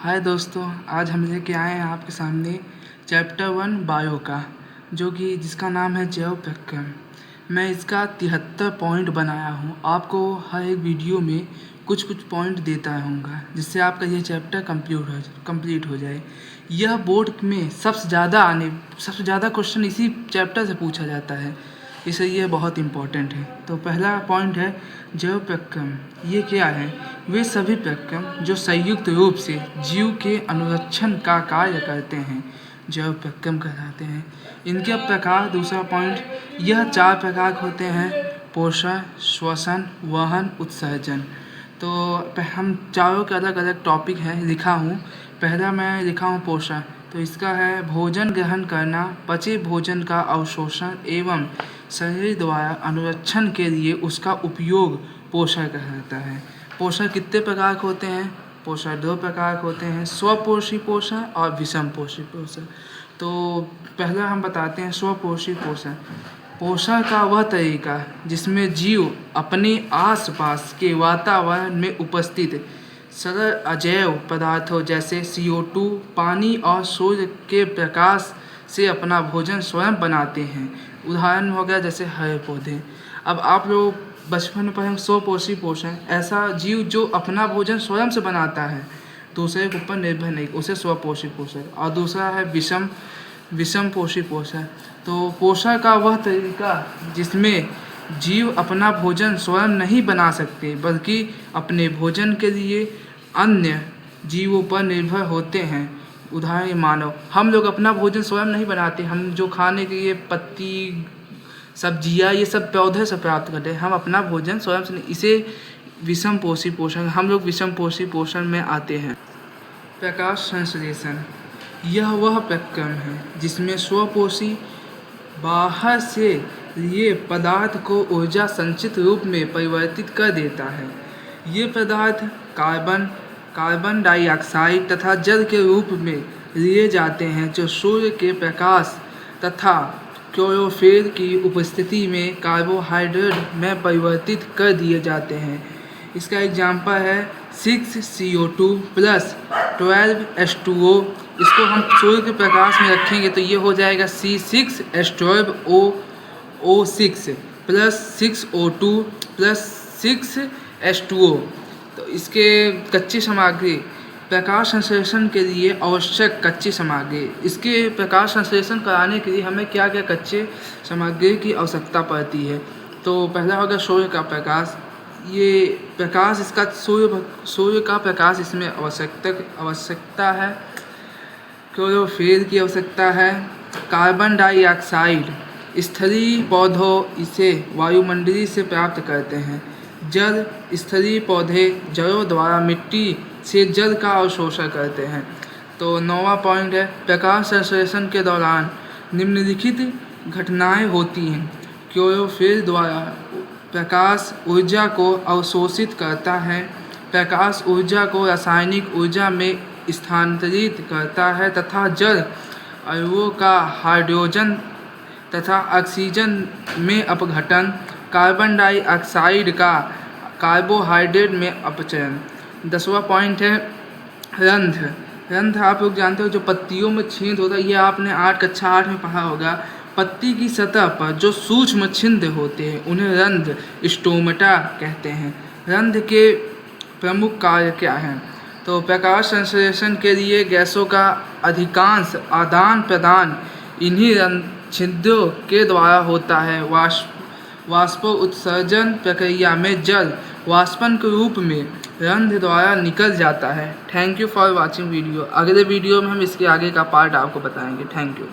हाय दोस्तों, आज हम लेके आए हैं आपके सामने चैप्टर 1 बायो का, जो कि जिसका नाम है जैव प्रक्रम। मैं इसका 73 पॉइंट बनाया हूँ। आपको हर एक वीडियो में कुछ कुछ पॉइंट देता रहूँगा, जिससे आपका ये चैप्टर कंप्लीट हो जाए। यह बोर्ड में सबसे ज़्यादा क्वेश्चन इसी चैप्टर से पूछा जाता है, इसलिए ये बहुत इम्पोर्टेंट है। तो पहला पॉइंट है जैव प्रक्रम। ये क्या है? वे सभी प्रक्रम जो संयुक्त रूप से जीव के अनुरक्षण का कार्य करते हैं जैव प्रक्रम कहलाते हैं। इनके प्रकार, दूसरा पॉइंट, यह 4 प्रकार होते हैं: पोषण, श्वसन, वहन, उत्सर्जन। तो हम चारों के अलग अलग टॉपिक है लिखा हूँ। पहला मैं लिखा हूँ पोषण। तो इसका है भोजन ग्रहण करना, पचे भोजन का अवशोषण एवं शरीर द्वारा अनुरक्षण के लिए उसका उपयोग पोषण कहलाता है। पोषण कितने प्रकार के होते हैं? पोषण 2 प्रकार के होते हैं: स्वपोषी पोषण और विषम पोषी पोषण। तो पहला हम बताते हैं स्वपोषी पोषण। पोषण का वह तरीका जिसमें जीव अपने आसपास के वातावरण में उपस्थित सरल अजैव पदार्थों जैसे CO2, पानी और सूर्य के प्रकाश से अपना भोजन स्वयं बनाते हैं। उदाहरण हो गया जैसे हरे पौधे। अब आप लोग बचपन में पढ़े स्वपोषी पोषण, ऐसा जीव जो अपना भोजन स्वयं से बनाता है, दूसरे के ऊपर निर्भर नहीं, उसे स्वपोषी पोषण। और दूसरा है विषम पोषी पोषण। तो पोषण का वह तरीका जिसमें जीव अपना भोजन स्वयं नहीं बना सकते, बल्कि अपने भोजन के लिए अन्य जीवों पर निर्भर होते हैं। उदाहरण मानव, हम लोग अपना भोजन स्वयं नहीं बनाते। हम जो खाने के लिए पत्ती, सब्जियां, ये सब पौधे से प्राप्त करते हैं। हम अपना भोजन स्वयं से नहीं, इसे विषम पोषी पोषण, हम लोग विषम पोषी पोषण में आते हैं। प्रकाश संश्लेषण, यह वह प्रक्रम है जिसमें स्वपोषी बाहर से लिए पदार्थ को ऊर्जा संचित रूप में परिवर्तित कर देता है। ये पदार्थ कार्बन डाइऑक्साइड तथा जल के रूप में लिए जाते हैं, जो सूर्य के प्रकाश तथा क्लोरोफिल की उपस्थिति में कार्बोहाइड्रेट में परिवर्तित कर दिए जाते हैं। इसका एग्जाम्पल है 6CO2 + 12H2O। इसको हम सूर्य के प्रकाश में रखेंगे तो ये हो जाएगा C6H12O6 + 6O2 + 6H2O। तो इसके कच्ची सामग्री, प्रकाश संश्लेषण के लिए आवश्यक कच्ची सामग्री। इसके प्रकाश संश्लेषण कराने के लिए हमें क्या क्या कच्चे सामग्री की आवश्यकता पड़ती है? तो पहला होगा सूर्य का प्रकाश। ये प्रकाश, इसका सूर्य का प्रकाश इसमें आवश्यकता है। क्लोरोफिल की आवश्यकता है। कार्बन डाइऑक्साइड, स्थलीय पौधों इसे वायुमंडलीय से प्राप्त करते हैं। जल, स्थलीय पौधे जड़ों द्वारा मिट्टी से जल का अवशोषण करते हैं। तो 9वां पॉइंट है प्रकाश संश्लेषण के दौरान निम्नलिखित घटनाएं होती हैं। क्लोरोफिल द्वारा प्रकाश ऊर्जा को अवशोषित करता है। प्रकाश ऊर्जा को रासायनिक ऊर्जा में स्थानांतरित करता है तथा जल अणुओं का हाइड्रोजन तथा ऑक्सीजन में अपघटन। कार्बन डाइऑक्साइड का कार्बोहाइड्रेट में अपचयन। 10वां पॉइंट है रंध्र। आप लोग जानते हो जो पत्तियों में छेद होता है, ये आपने कक्षा 8 में पढ़ा होगा। पत्ती की सतह पर जो सूक्ष्म छिद्र होते हैं उन्हें रंध्र, स्टोमेटा कहते हैं। रंध्र के प्रमुख कार्य क्या हैं? तो प्रकाश संश्लेषण के लिए गैसों का अधिकांश आदान प्रदान इन्हीं छिद्रों के द्वारा होता है। वाष्प उत्सर्जन प्रक्रिया में जल वाष्पन के रूप में रंध्र द्वारा निकल जाता है। Thank you for watching video. अगले वीडियो में हम इसके आगे का पार्ट आपको बताएंगे। Thank you.